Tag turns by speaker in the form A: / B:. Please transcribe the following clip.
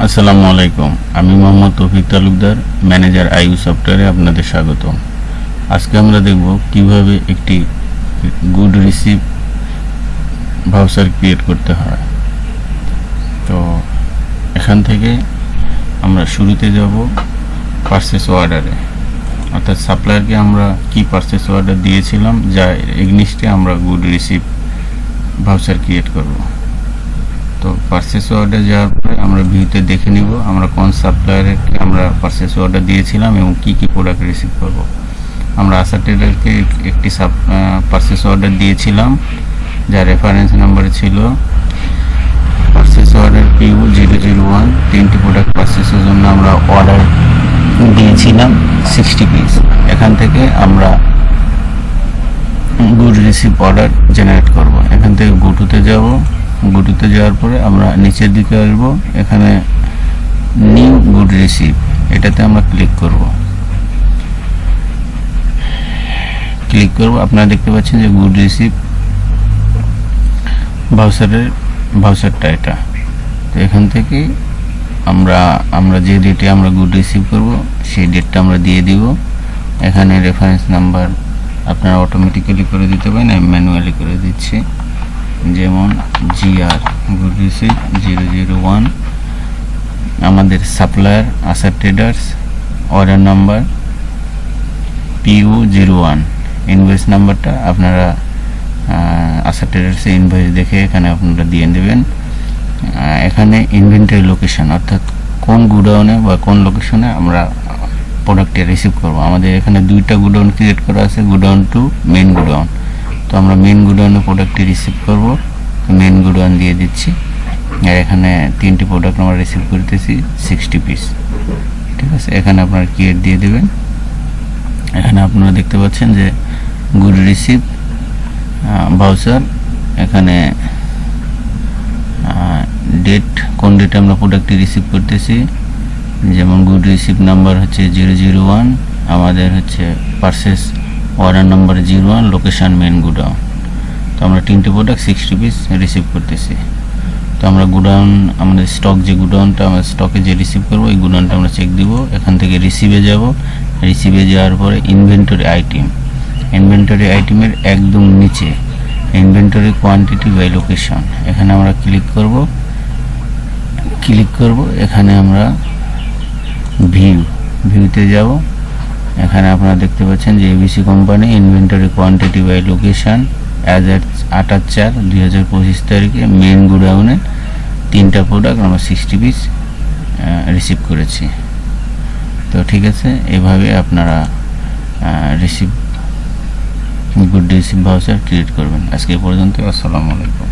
A: আসসালামু আলাইকুম। আমি মোহাম্মদ তৌফিক তালুকদার, ম্যানেজার আইইউ সফটওয়্যারে আপনাদের স্বাগতম। আজকে আমরা দেখব কিভাবে একটি গুড রিসিভ ভাউচার ক্রিয়েট করতে হয়। তো এখান থেকে আমরা শুরুতে যাব পারচেস অর্ডারে, অর্থাৎ সাপ্লায়ারকে আমরা কি পারচেস অর্ডার দিয়েছিলাম যা এগনিস্টে আমরা গুড রিসিভ ভাউচার ক্রিয়েট করব। তো পারচেস অর্ডার যাওয়ার পরে আমরা ভিউতে দেখে নিব আমরা কোন সাপ্লায়ারকে আমরা পারচেস অর্ডার দিয়েছিলাম এবং কি কি প্রোডাক্ট রিসিভ করব। আমরা আশা ট্রেডারকে একটি পারচেস অর্ডার দিয়েছিলাম যার রেফারেন্স নাম্বার ছিল পারচেস অর্ডার PU001। 3টি প্রোডাক্ট পারচেসের জন্য আমরা অর্ডার দিয়েছিলাম 60 পিস। এখান থেকে আমরা গুড রিসিভ অর্ডার জেনারেট করব। এখান থেকে গুটুতে যাব, গুটুতে যাওয়ার পরে আমরা নিচের দিকে আসবো, এখানে নিউ গুড রিসিভ এটাতে আমরা ক্লিক করব। আপনারা দেখতে পাচ্ছেন যে গুড রিসিভ ভাউচারটা এটা। তো এখান থেকে আমরা যে ডেটে আমরা গুড রিসিভ করব সেই ডেটটা আমরা দিয়ে দিব। এখানে রেফারেন্স নাম্বার আপনারা অটোমেটিক্যালি করে দিতে পারেন, আমি ম্যানুয়ালি করে দিচ্ছি। যেমন GR গুড রিসিভ 001, আমাদের supplier Asha traders, order number PU01, invoice নাম্বারটা আপনারা আশা ট্রেডার্সে ইনভয়েস দেখে এখানে আপনারা দিয়ে দেবেন। এখানে ইনভেন্টরি লোকেশন, অর্থাৎ কোন গুডাউনে বা কোন লোকেশনে আমরা প্রোডাক্টটি রিসিভ করব। আমাদের এখানে 2টা গুডাউন ক্রিয়েট করা আছে, গুডাউন 2, মেন গুডাউন। তো আমরা মেন গুডাউনে প্রোডাক্টটি রিসিভ করব, মেন গুডাউন দিয়ে দিচ্ছি। আর এখানে 3টি প্রোডাক্ট আমরা রিসিভ করতেছি 60 পিস, ঠিক আছে। এখানে আপনারা ক্রিয়েট দিয়ে দেবেন। এখানে আপনারা দেখতে পাচ্ছেন যে গুড রিসিভ ভাউচার, এখানে ডেট, কোন ডেটে আমরা প্রোডাক্টটি রিসিভ করতেছি। যেমন গুড রিসিভ নাম্বার হচ্ছে 001, আমাদের হচ্ছে purchase order number 01, location main godown. তো আমরা 3টে প্রোডাক্ট 60 পিস রিসিভ করতেছি। তো আমরা গুডাউন, আমাদের স্টক যে গুডাউনটা আমরা স্টকে যে রিসিভ করবো এই গুডাউনটা আমরা চেক দিব। এখান থেকে রিসিভে যাব, রিসিভে যাওয়ার পরে ইনভেন্টরি আইটেম, ইনভেন্টরি আইটেমের একদম নিচে ইনভেন্টরি কোয়ান্টিটি বাই লোকেশন, এখানে আমরা ক্লিক করব। এখানে আমরা ভিউতে যাব। এখানে আপনারা দেখতে পাচ্ছেন যে ABC company inventory quantity by location as at 28/4/2025 তারিখে মেন গুডাউনে 3টা প্রোডাক্ট আমরা 60 পিস রিসিভ করেছি। তো ঠিক আছে, এভাবে আপনারা গুড রিসিভ ভাউচার ক্রিয়েট করবেন। আজকে পর্যন্ত, আসসালামু আলাইকুম।